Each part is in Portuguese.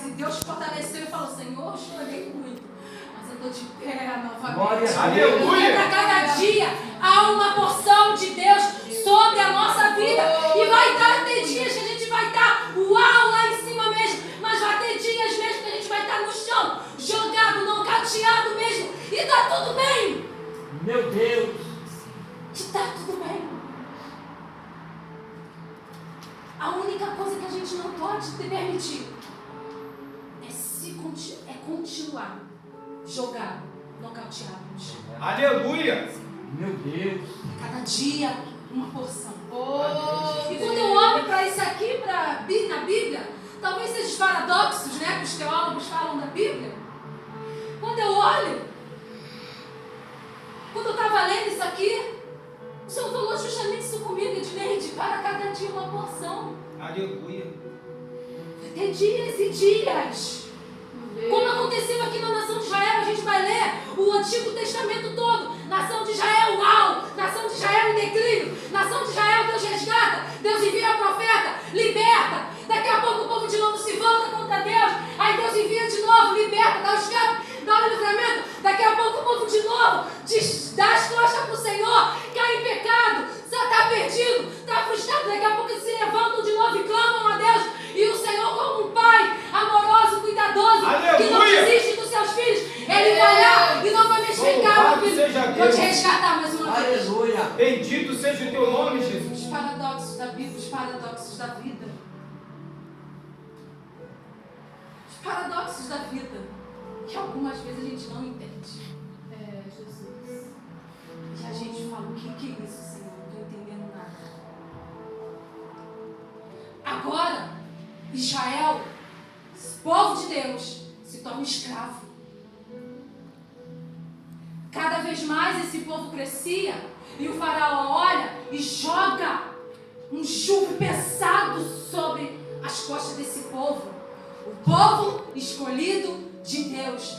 mais. E Deus fortaleceu e falou: Senhor, chorei muito, mas eu estou de pé novamente. Aleluia! Para cada dia há uma porção de Deus sobre a nossa vida. E vai ter dias que a gente vai estar lá em cima mesmo. Mas vai ter dias mesmo que a gente vai estar no chão, jogado, nocauteado mesmo. E está tudo bem. Meu Deus! Está tudo bem. A única coisa que a gente não pode permitir é continuar jogado, nocauteado no chão. Aleluia! Meu Deus! Cada dia uma porção. E quando eu olho para isso aqui, na Bíblia, talvez seja os paradoxos, né, que os teólogos falam da Bíblia. Quando eu olho, quando eu estava lendo isso aqui, o Senhor falou justamente isso comigo, Edneide, para cada dia uma porção. Aleluia! Tem dias e dias. Como aconteceu aqui na nação de Israel, a gente vai ler o Antigo Testamento todo. Nação de Israel, uau! Nação de Israel em declínio. Nação de Israel, Deus resgata. Deus envia profeta, liberta. Daqui a pouco o povo de novo se volta contra Deus. Aí Deus envia de novo, liberta, dá o escape, dá o livramento. Daqui a pouco o povo de novo dá as costas para o Senhor, cai em pecado, está perdido, está frustrado. Daqui a pouco eles se levantam de novo e clamam a Deus. E o Senhor, como um pai amoroso, cuidadoso, aleluia, que não desiste dos seus filhos, Ele vai lá e novamente vem cá, meu filho, vou te resgatar mais uma vez. Aleluia! Bendito seja o teu nome, Jesus. Os paradoxos da Bíblia, os paradoxos da vida. Os paradoxos da vida, que algumas vezes a gente não entende. Jesus. E a gente fala: o que é isso, Senhor? Não estou entendendo nada. Agora, Israel, povo de Deus, se torna escravo. Cada vez mais esse povo crescia e o faraó olha e joga um jugo pesado sobre as costas desse povo. O povo escolhido de Deus.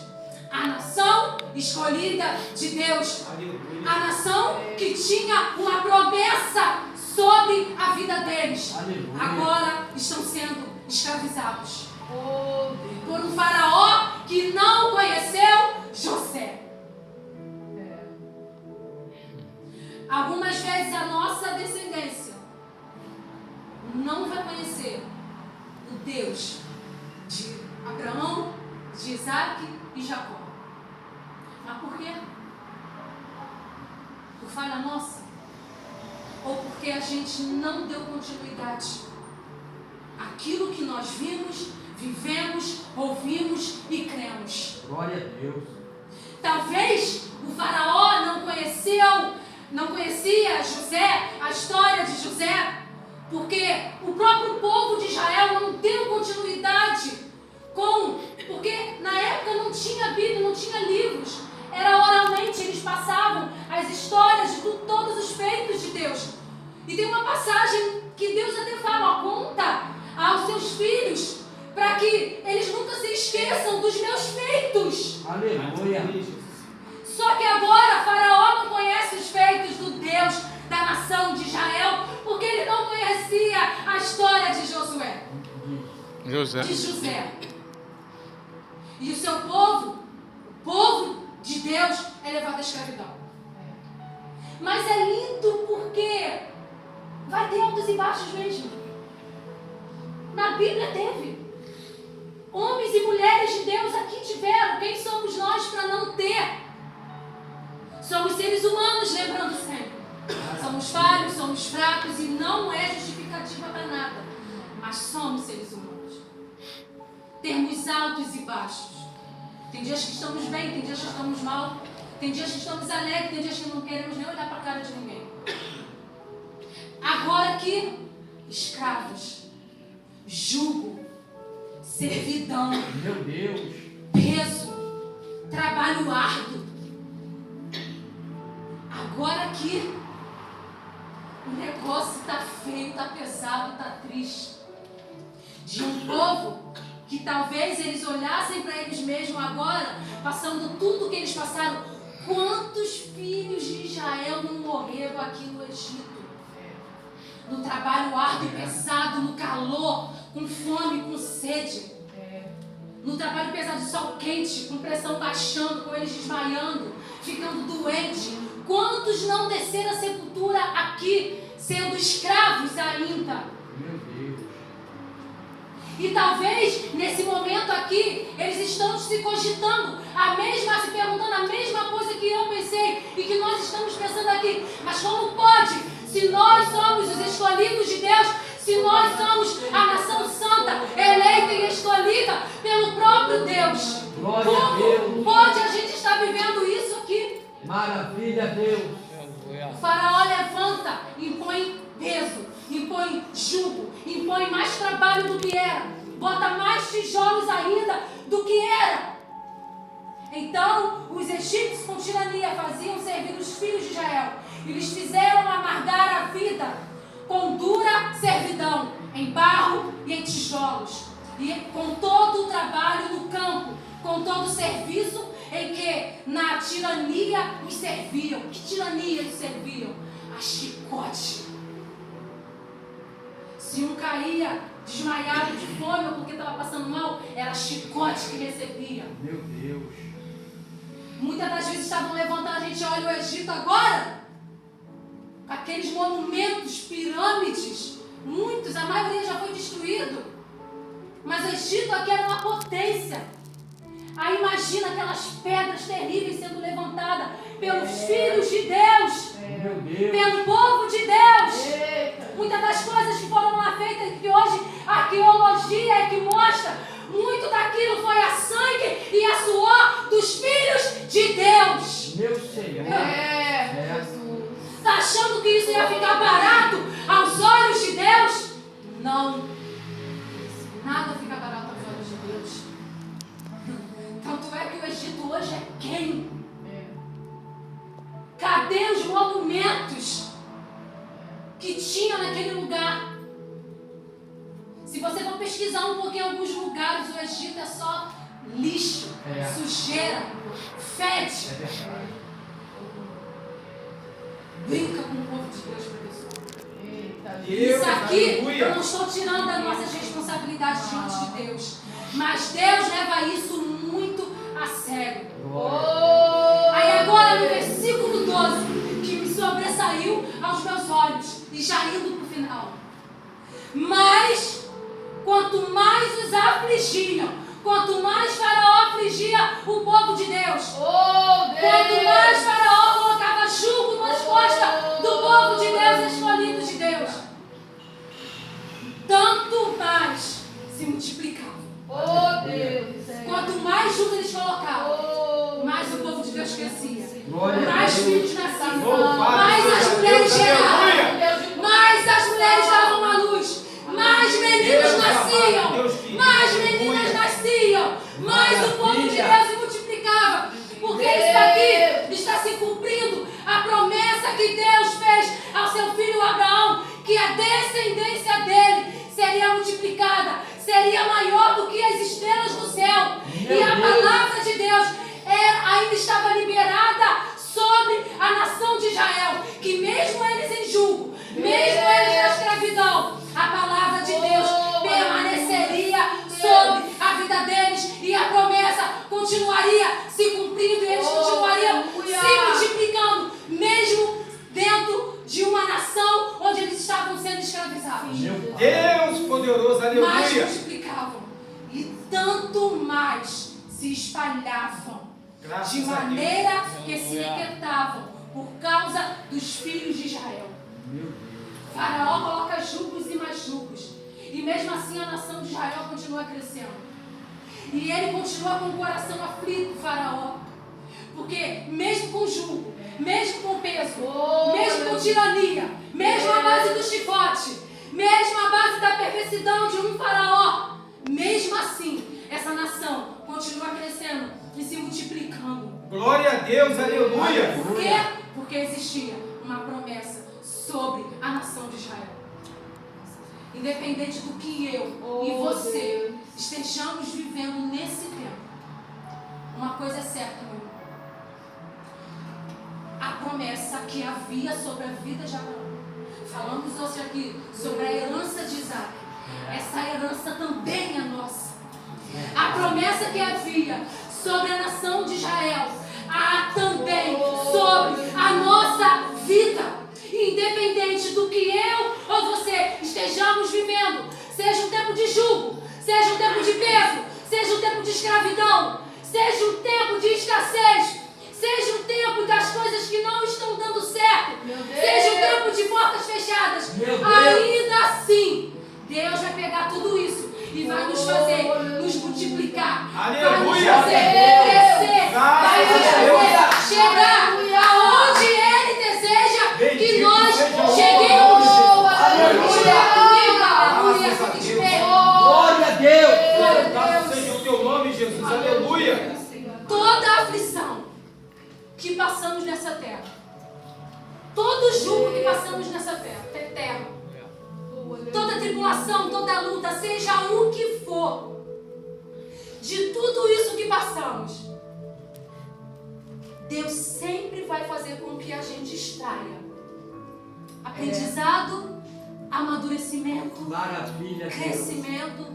A nação escolhida de Deus. Aleluia. A nação que tinha uma promessa sobre a vida deles. Aleluia. Agora estão sendo escravizados por um faraó que não conheceu José. Algumas vezes a nossa descendência não vai conhecer o Deus de Abraão, de Isaac e Jacó. Mas por quê? Por falha nossa? Ou porque a gente não deu continuidade àquilo que nós vimos, vivemos, ouvimos e cremos? Glória a Deus! Talvez o faraó não conhecia José, a história de José, porque o próprio povo de Israel não deu continuidade porque na época não tinha Bíblia, não tinha livros, era oralmente, eles passavam as histórias de todos os feitos de Deus. E tem uma passagem que Deus até fala: conta aos seus filhos, para que eles nunca se esqueçam dos meus feitos. Aleluia! Só que agora Faraó não conhece os feitos do Deus da nação de Israel, porque ele não conhecia a história de Josué. De José. E o seu povo, o povo de Deus, é levado à escravidão. Mas é lindo porque vai ter altos e baixos mesmo. Na Bíblia teve. Homens e mulheres de Deus aqui tiveram. Quem somos nós para não ter? Somos seres humanos, lembrando sempre. Somos falhos, somos fracos e não é justificativa para nada. Mas somos seres humanos. Temos altos e baixos. Tem dias que estamos bem, tem dias que estamos mal. Tem dias que estamos alegres, tem dias que não queremos nem olhar para a cara de ninguém. Agora aqui, escravos, jugo, servidão, Meu Deus! peso, trabalho árduo. Agora aqui, o negócio está feio, está pesado, está triste. De um povo que talvez eles olhassem para eles mesmos agora, passando tudo que eles passaram. Quantos filhos de Israel não morreram aqui no Egito? No trabalho árduo e pesado, no calor, com fome, com sede. no trabalho pesado de sol quente, com pressão baixando, com eles desmaiando, ficando doente. Quantos não desceram a sepultura aqui, sendo escravos ainda? Meu Deus. E talvez, nesse momento aqui, eles estão se cogitando, se perguntando a mesma coisa que eu pensei e que nós estamos pensando aqui. Mas como pode, se nós somos os escolhidos de Deus, se nós somos a nação santa, eleita e escolhida pelo próprio Deus, Glória a Deus. como pode a gente estar vivendo isso aqui? Maravilha, Deus. O faraó levanta, impõe peso, impõe jugo, impõe mais trabalho do que era, bota mais tijolos ainda do que era. Então, os egípcios com tirania faziam servir os filhos de Israel. Eles fizeram amargar a vida com dura servidão, em barro e em tijolos, e com todo o trabalho no campo, com todo o serviço em que na tirania os serviam. Que tirania eles serviam? A chicote. Se um caía desmaiado de fome ou porque estava passando mal, era chicote que recebia. Meu Deus. Muitas das vezes estavam levantando, a gente olha o Egito agora, com aqueles monumentos, pirâmides, muitos, a maioria já foi destruído. Mas o Egito aqui era uma potência. Aí imagina aquelas pedras terríveis sendo levantadas pelos filhos de Deus, Meu Deus. pelo povo de Deus. Muitas das coisas que foram lá feitas, que hoje a arqueologia é que mostra, muito daquilo foi a sangue e a suor dos filhos de Deus. Meu Senhor. Jesus. Está achando que isso ia ficar barato aos olhos de Deus? Não. Nada fica barato aos olhos de Deus. Tanto é que o Egito hoje é quem? Cadê os monumentos que tinha naquele lugar? Se você for pesquisar um pouquinho em alguns lugares, o Egito é só lixo, sujeira, fede. É verdade. Brinca com o povo de Deus, professor. Deus, Isso aqui aleluia. eu não estou tirando das nossas responsabilidades diante de Deus. Mas Deus leva isso muito a sério. Aí agora no versículo 12, que me sobressaiu aos meus olhos, e já indo para o final. Mas, quanto mais os afligiam, quanto mais Faraó afligia o povo de Deus, quanto mais Faraó colocava jugo nas costas do povo de Deus, escolhido de Deus, tanto mais se multiplicavam. Quanto mais jugo eles colocavam, mais o povo de Deus crescia, Glória a mais Deus. filhos nasciam, Louvado mais as seja mulheres Deus, aleluia. geravam, mais as mulheres davam à luz, mais meninos Deus nasciam, amado, Deus querido, mais aleluia. meninas nasciam, mais o povo de Maravilha. Deus se multiplicava, porque isso aqui está se cumprindo a promessa que Deus fez ao seu filho Abraão, que a descendência dele seria multiplicada, seria maior do que as estrelas do céu. Meu E a Deus. palavra de Deus ainda estava liberada sobre a nação de Israel, que mesmo eles em julgo, mesmo eles na escravidão, a palavra de Deus permaneceria sobre a vida deles e a promessa continuaria se cumprindo e eles continuariam se multiplicando, mesmo dentro de uma nação onde eles estavam sendo escravizados. Meu Pai. Deus poderoso, Mais aleluia. multiplicavam e tanto mais se espalhavam, Graças de a Deus. maneira que se inquietavam por causa dos filhos de Israel. Meu Deus. Faraó coloca jugos e mais jugos, e mesmo assim a nação de Israel continua crescendo. E ele continua com o coração aflito, Faraó, porque mesmo com jugo, mesmo com peso, mesmo com tirania, mesmo à base do chicote, mesmo à base da perversidão de um Faraó, mesmo assim essa nação continua crescendo e se multiplicando. Glória a Deus, aleluia. Por quê? Porque existia uma promessa sobre a nação de Israel. Independente do que eu e você estejamos vivendo nesse tempo, uma coisa é certa, meu irmão. A promessa que havia sobre a vida de Abraão. Falamos hoje aqui sobre a herança de Isaac. Essa herança também é nossa. A promessa que havia sobre a nação de Israel, há também sobre a nossa vida. Independente do que eu ou você estejamos vivendo, seja um tempo de jugo, seja um tempo de peso, seja um tempo de escravidão, seja um tempo de escassez, seja um tempo das coisas que não estão dando certo, seja um tempo de portas fechadas, ainda assim, Deus vai pegar tudo isso e vai nos fazer nos multiplicar, vai nos fazer crescer, vai nos fazer chegar aonde Ele deseja que nós cheguemos. Aleluia! Glória a Deus! Louvado seja o teu nome, Jesus. Aleluia! Toda a aflição que passamos nessa terra, todo jugo que passamos nessa terra, toda tribulação, toda luta, seja o que for, de tudo isso que passamos, Deus sempre vai fazer com que a gente extraia aprendizado, amadurecimento, Maravilha, crescimento,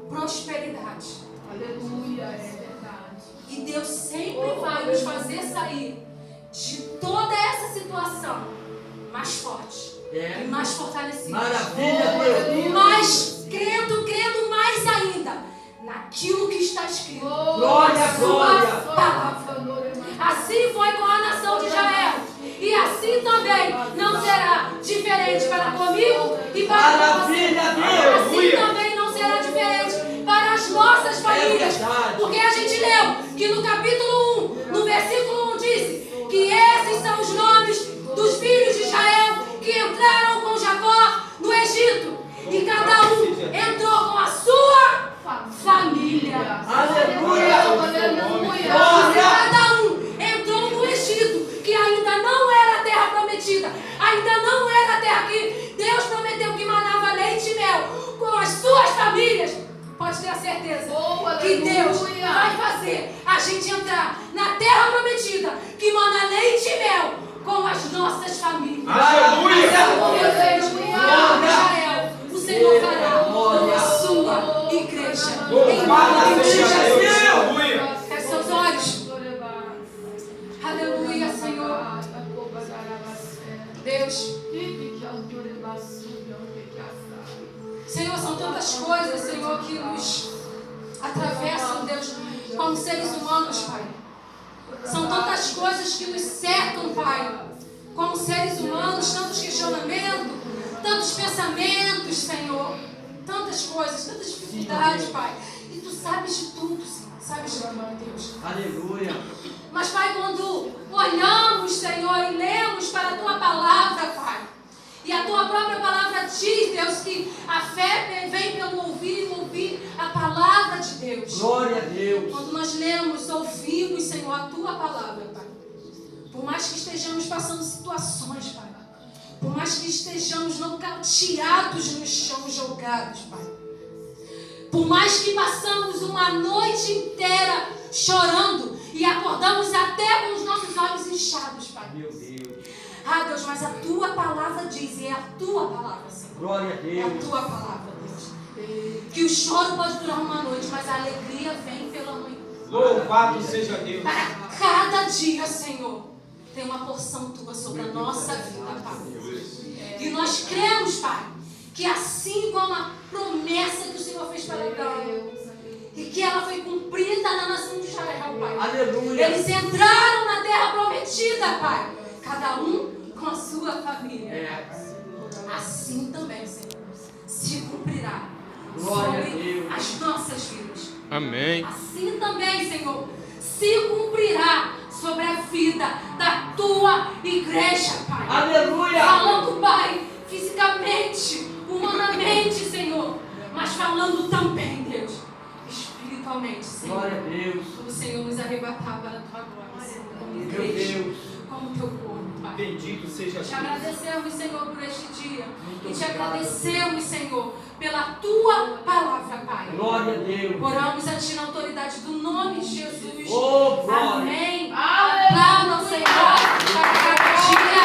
prosperidade. Aleluia, é verdade. E Deus sempre vai nos fazer sair de toda essa situação mais forte e mais fortalecido. Maravilha, Deus. Mas crendo mais ainda naquilo que está escrito. Glória, glória. Assim foi com a nação de Israel. E assim também não será diferente para comigo e para você. Assim também não será diferente para as nossas famílias. Porque a gente leu que no capítulo 1, no versículo 1 diz que esses são os nomes dos filhos de Israel que entraram com Jacó no Egito. E cada um entrou com a sua família. Aleluia. Cada um entrou no Egito, que ainda não era a terra prometida, ainda não era a terra que Deus prometeu que manava leite e mel, com as suas famílias. Pode ter a certeza que Deus vai fazer a gente entrar na terra prometida, que mana leite e mel, com as nossas famílias. Aleluia! Israel, o Senhor fará com a sua igreja. Em nome de Jesus. Aleluia! Feche seus olhos. Aleluia, Senhor. Deus. Senhor, são tantas coisas, Senhor, que nos atravessam, Deus, como seres humanos, Pai. São tantas coisas que nos cercam, Pai, como seres humanos, tantos questionamentos, tantos pensamentos, Senhor, tantas coisas, tantas dificuldades, Pai. E Tu sabes de tudo, Senhor, sabes de tudo, Deus. Aleluia. Mas, Pai, quando olhamos, Senhor, e lemos para a Tua palavra, Pai, e a Tua própria palavra diz, Deus, que a fé vem pelo ouvir e ouvir a palavra de Deus. Glória a Deus. Quando nós lemos, ouvimos, Senhor, a Tua palavra, Pai. Por mais que estejamos passando situações, Pai. Por mais que estejamos nocauteados no chão, jogados, Pai. Por mais que passamos uma noite inteira chorando e acordamos até com os nossos olhos inchados, Pai. Meu Deus. Ah, Deus, mas a Tua palavra diz, e é a Tua palavra, Senhor. Glória a É a Deus. Tua palavra, Deus. Que o choro pode durar uma noite, mas a alegria vem pela manhã. Louvado seja Deus. Para cada dia, Senhor, tem uma porção Tua sobre a nossa vida, Pai. E nós cremos, Pai, que assim como a promessa que o Senhor fez para Abraão, e que ela foi cumprida na nação de Israel, Pai. Aleluia. Eles entraram na terra prometida, Pai. Cada um com a sua família. Assim também, Senhor, se cumprirá Glória a sobre Deus. as nossas vidas. Amém. Assim também, Senhor, se cumprirá sobre a vida da Tua igreja, Pai. Aleluia. Falando, Pai, fisicamente, humanamente, Senhor, mas falando também, Deus, espiritualmente, Senhor. Glória a Deus. O Senhor nos arrebatar para a Tua glória, Senhor, como Meu igreja, Deus. como Teu corpo, Pai. Bendito seja Te Deus. agradecemos, Senhor, por este dia. Muito E te obrigado. agradecemos, Senhor, pela Tua palavra, Pai. Glória a Deus. Oramos a Ti na autoridade do nome de Jesus. Oh, glória. Amém. Aleluia. Aplauda o Senhor para cada dia.